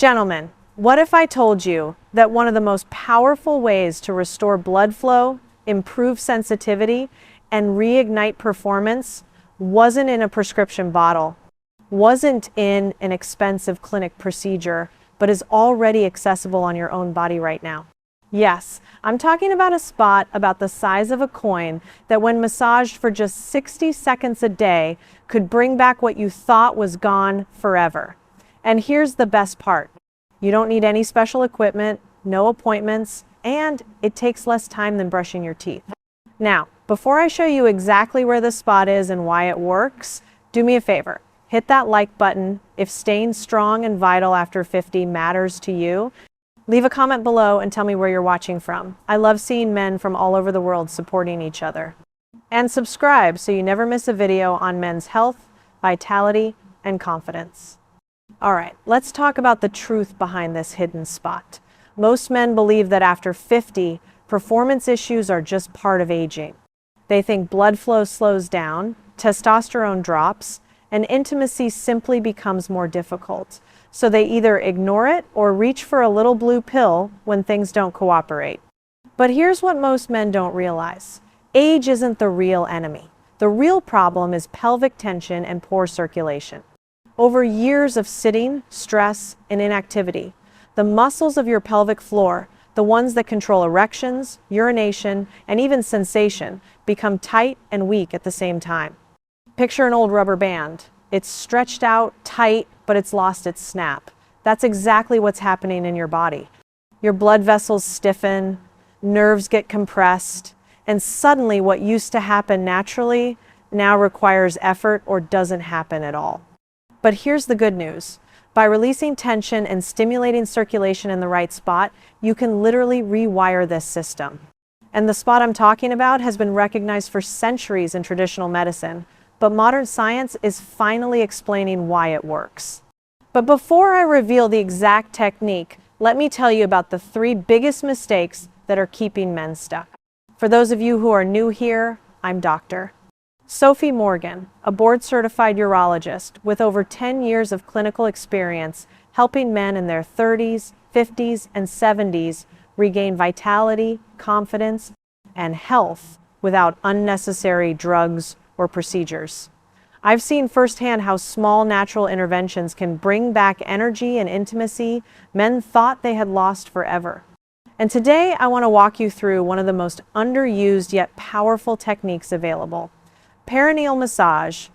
Gentlemen, what if I told you that one of the most powerful ways to restore blood flow, improve sensitivity, and reignite performance wasn't in a prescription bottle, wasn't in an expensive clinic procedure, but is already accessible on your own body right now? Yes, I'm talking about a spot about the size of a coin that when massaged for just 60 seconds a day could bring back what you thought was gone forever. And here's the best part. You don't need any special equipment, no appointments, and it takes less time than brushing your teeth. Now, before I show you exactly where the spot is and why it works, do me a favor. Hit that like button if staying strong and vital after 50 matters to you. Leave a comment below and tell me where you're watching from. I love seeing men from all over the world supporting each other. And subscribe so you never miss a video on men's health, vitality, and confidence. All right, let's talk about the truth behind this hidden spot. Most men believe that after 50, performance issues are just part of aging. They think blood flow slows down, testosterone drops, and intimacy simply becomes more difficult. So they either ignore it or reach for a little blue pill when things don't cooperate. But here's what most men don't realize. Age isn't the real enemy. The real problem is pelvic tension and poor circulation. Over years of sitting, stress, and inactivity, the muscles of your pelvic floor, the ones that control erections, urination, and even sensation, become tight and weak at the same time. Picture an old rubber band. It's stretched out, tight, but it's lost its snap. That's exactly what's happening in your body. Your blood vessels stiffen, nerves get compressed, and suddenly what used to happen naturally now requires effort or doesn't happen at all. But here's the good news. By releasing tension and stimulating circulation in the right spot, you can literally rewire this system. And the spot I'm talking about has been recognized for centuries in traditional medicine, but modern science is finally explaining why it works. But before I reveal the exact technique, let me tell you about the 3 biggest mistakes that are keeping men stuck. For those of you who are new here, I'm Dr. Sophie Morgan, a board-certified urologist with over 10 years of clinical experience helping men in their 30s, 50s, and 70s regain vitality, confidence, and health without unnecessary drugs or procedures. I've seen firsthand how small natural interventions can bring back energy and intimacy men thought they had lost forever. And today I want to walk you through one of the most underused yet powerful techniques available. Perineal massage,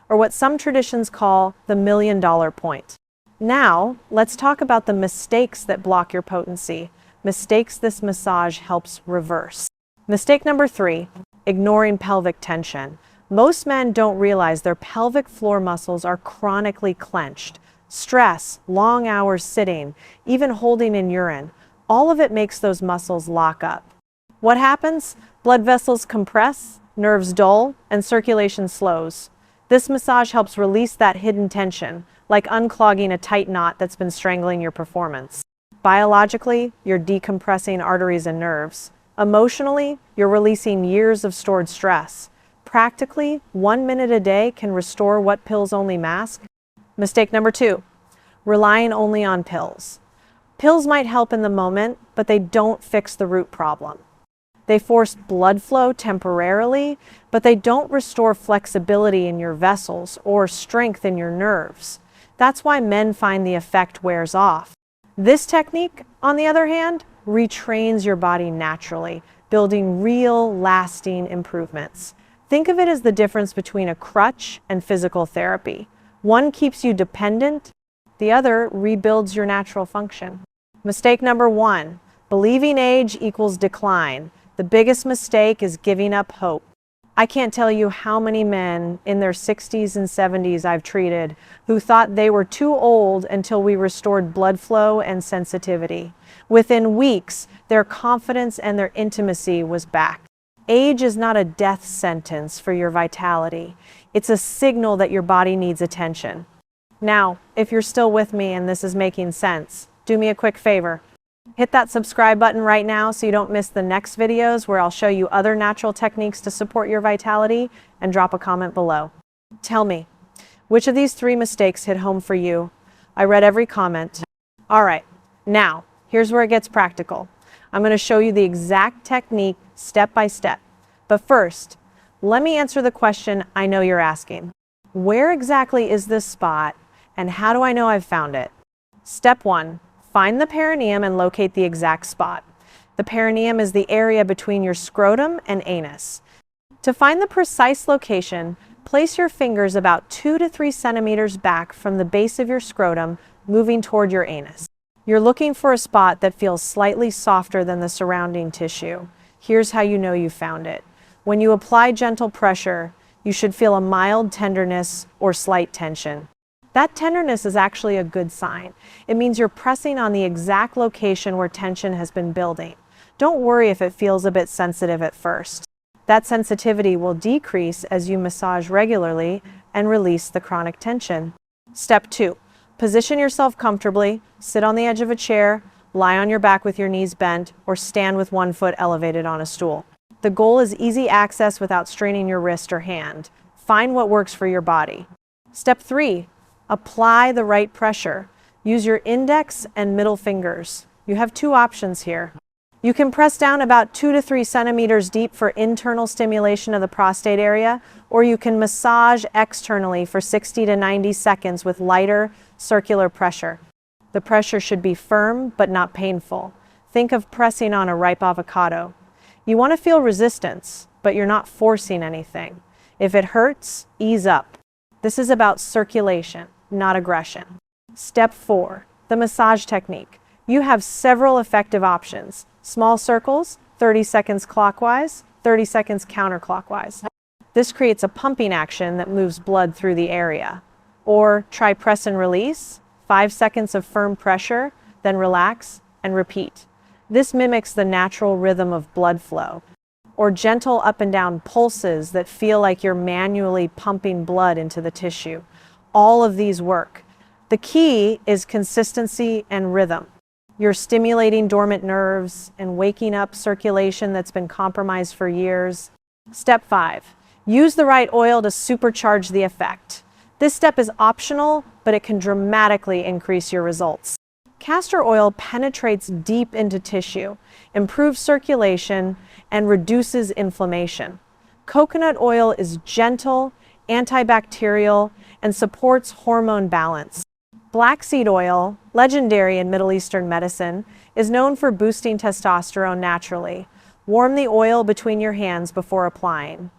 or what some traditions call the $1 million point. Now, let's talk about the mistakes that block your potency, mistakes this massage helps reverse. Mistake number 3, ignoring pelvic tension. Most men don't realize their pelvic floor muscles are chronically clenched. Stress, long hours sitting, even holding in urine, all of it makes those muscles lock up. What happens? Blood vessels compress, nerves dull, and circulation slows. This massage helps release that hidden tension, like unclogging a tight knot that's been strangling your performance. Biologically, you're decompressing arteries and nerves. Emotionally, you're releasing years of stored stress. Practically, 1 minute a day can restore what pills only mask. Mistake number 2, relying only on pills. Pills might help in the moment, but they don't fix the root problem. They force blood flow temporarily, but they don't restore flexibility in your vessels or strength in your nerves. That's why men find the effect wears off. This technique, on the other hand, retrains your body naturally, building real, lasting improvements. Think of it as the difference between a crutch and physical therapy. One keeps you dependent, the other rebuilds your natural function. Mistake number 1, believing age equals decline. The biggest mistake is giving up hope. I can't tell you how many men in their 60s and 70s I've treated who thought they were too old until we restored blood flow and sensitivity. Within weeks, their confidence and their intimacy was back. Age is not a death sentence for your vitality. It's a signal that your body needs attention. Now, if you're still with me and this is making sense, do me a quick favor. Hit that subscribe button right now so you don't miss the next videos where I'll show you other natural techniques to support your vitality, and drop a comment below. Tell me, which of these 3 mistakes hit home for you? I read every comment. All right, now, here's where it gets practical. I'm going to show you the exact technique step by step. But first, let me answer the question I know you're asking. Where exactly is this spot, and how do I know I've found it? Step 1, find the perineum and locate the exact spot. The perineum is the area between your scrotum and anus. To find the precise location, place your fingers about 2 to 3 centimeters back from the base of your scrotum, moving toward your anus. You're looking for a spot that feels slightly softer than the surrounding tissue. Here's how you know you found it. When you apply gentle pressure, you should feel a mild tenderness or slight tension. That tenderness is actually a good sign. It means you're pressing on the exact location where tension has been building. Don't worry if it feels a bit sensitive at first. That sensitivity will decrease as you massage regularly and release the chronic tension. Step 2. Position yourself comfortably, sit on the edge of a chair, lie on your back with your knees bent, or stand with one foot elevated on a stool. The goal is easy access without straining your wrist or hand. Find what works for your body. Step 3. Apply the right pressure. Use your index and middle fingers. You have 2 options here. You can press down about 2 to 3 centimeters deep for internal stimulation of the prostate area, or you can massage externally for 60 to 90 seconds with lighter, circular pressure. The pressure should be firm but not painful. Think of pressing on a ripe avocado. You want to feel resistance, but you're not forcing anything. If it hurts, ease up. This is about circulation, not aggression. Step 4, the massage technique. You have several effective options. Small circles, 30 seconds clockwise, 30 seconds counterclockwise. This creates a pumping action that moves blood through the area. Or try press and release, 5 seconds of firm pressure, then relax and repeat. This mimics the natural rhythm of blood flow. Or gentle up and down pulses that feel like you're manually pumping blood into the tissue. All of these work. The key is consistency and rhythm. You're stimulating dormant nerves and waking up circulation that's been compromised for years. Step 5, use the right oil to supercharge the effect. This step is optional, but it can dramatically increase your results. Castor oil penetrates deep into tissue, improves circulation, and reduces inflammation. Coconut oil is gentle, antibacterial, and supports hormone balance. Black seed oil, legendary in Middle Eastern medicine, is known for boosting testosterone naturally. Warm the oil between your hands before applying.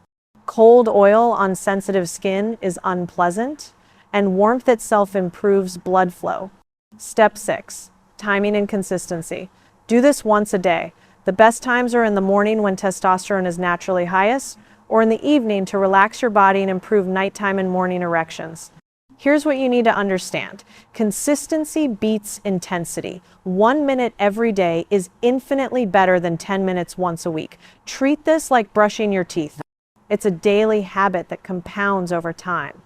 Cold oil on sensitive skin is unpleasant, and warmth itself improves blood flow. Step 6, timing and consistency. Do this once a day. The best times are in the morning when testosterone is naturally highest, or in the evening to relax your body and improve nighttime and morning erections. Here's what you need to understand. Consistency beats intensity. 1 minute every day is infinitely better than 10 minutes once a week. Treat this like brushing your teeth. It's a daily habit that compounds over time.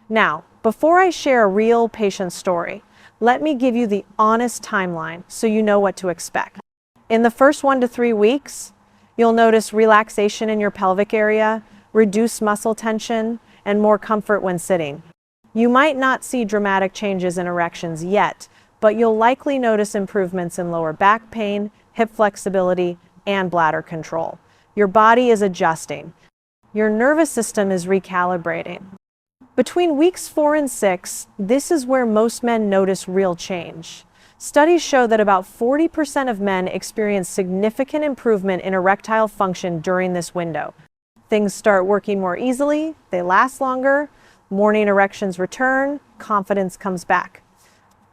Now, before I share a real patient story, let me give you the honest timeline so you know what to expect. In the first 1 to 3 weeks, you'll notice relaxation in your pelvic area, reduced muscle tension, and more comfort when sitting. You might not see dramatic changes in erections yet, but you'll likely notice improvements in lower back pain, hip flexibility, and bladder control. Your body is adjusting. Your nervous system is recalibrating. Between weeks 4 and 6, this is where most men notice real change. Studies show that about 40% of men experience significant improvement in erectile function during this window. Things start working more easily, they last longer, morning erections return, confidence comes back.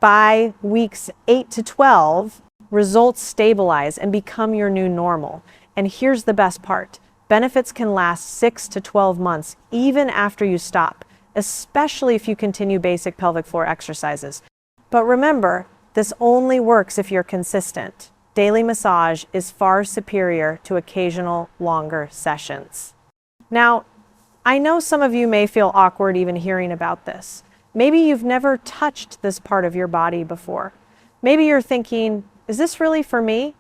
By weeks 8 to 12, results stabilize and become your new normal. And here's the best part. Benefits can last 6 to 12 months, even after you stop, especially if you continue basic pelvic floor exercises. But remember, this only works if you're consistent. Daily massage is far superior to occasional longer sessions. Now, I know some of you may feel awkward even hearing about this. Maybe you've never touched this part of your body before. Maybe you're thinking, is this really for me?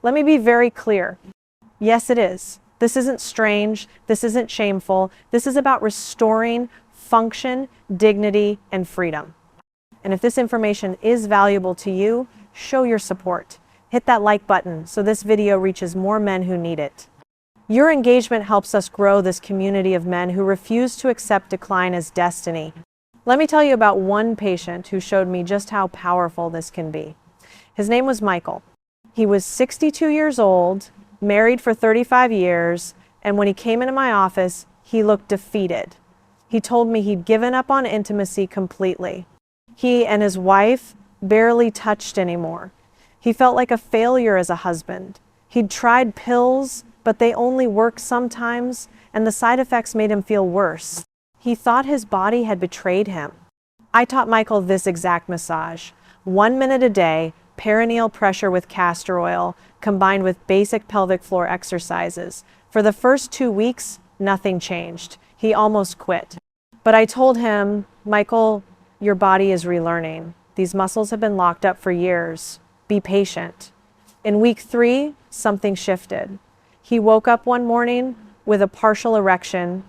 Let me be very clear. Yes, it is. This isn't strange. This isn't shameful. This is about restoring function, dignity, and freedom. And if this information is valuable to you, show your support. Hit that like button so this video reaches more men who need it. Your engagement helps us grow this community of men who refuse to accept decline as destiny. Let me tell you about one patient who showed me just how powerful this can be. His name was Michael. He was 62 years old, married for 35 years, and when he came into my office, he looked defeated. He told me he'd given up on intimacy completely. He and his wife barely touched anymore. He felt like a failure as a husband. He'd tried pills, but they only worked sometimes, and the side effects made him feel worse. He thought his body had betrayed him. I taught Michael this exact massage. 1 minute a day, perineal pressure with castor oil, combined with basic pelvic floor exercises. For the first 2 weeks, nothing changed. He almost quit. But I told him, Michael, your body is relearning. These muscles have been locked up for years. Be patient. In week 3, something shifted. He woke up one morning with a partial erection.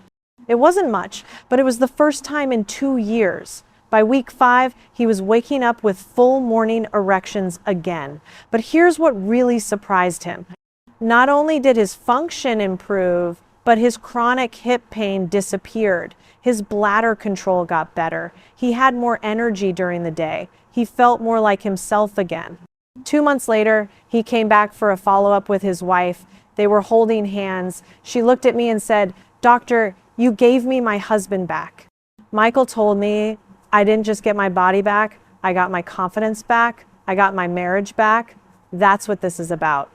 It wasn't much, but it was the first time in 2 years. By week 5, he was waking up with full morning erections again. But here's what really surprised him. Not only did his function improve, but his chronic hip pain disappeared. His bladder control got better. He had more energy during the day. He felt more like himself again. 2 months later, he came back for a follow-up with his wife. They were holding hands. She looked at me and said, "Doctor, you gave me my husband back." Michael told me, I didn't just get my body back, I got my confidence back, I got my marriage back. That's what this is about.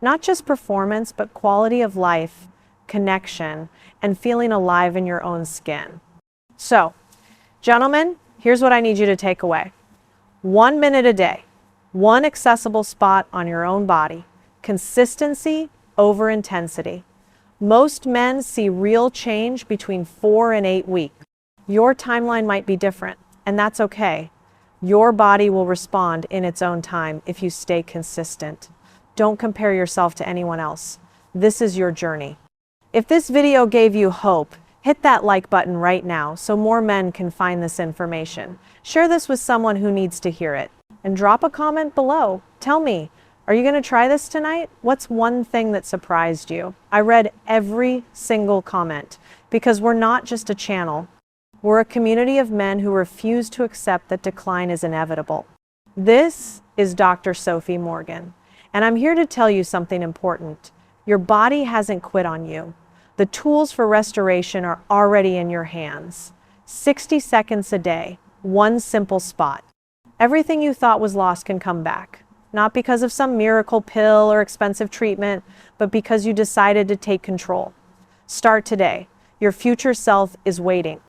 Not just performance, but quality of life, connection, and feeling alive in your own skin. So, gentlemen, here's what I need you to take away. 1 minute a day, one accessible spot on your own body. Consistency over intensity. Most men see real change between 4 and 8 weeks. Your timeline might be different, and that's okay. Your body will respond in its own time if you stay consistent. Don't compare yourself to anyone else. This is your journey. If this video gave you hope, hit that like button right now so more men can find this information. Share this with someone who needs to hear it. And drop a comment below. Tell me, are you going to try this tonight? What's one thing that surprised you? I read every single comment because we're not just a channel. We're a community of men who refuse to accept that decline is inevitable. This is Dr. Sophie Morgan, and I'm here to tell you something important. Your body hasn't quit on you. The tools for restoration are already in your hands. 60 seconds a day, one simple spot. Everything you thought was lost can come back. Not because of some miracle pill or expensive treatment, but because you decided to take control. Start today. Your future self is waiting.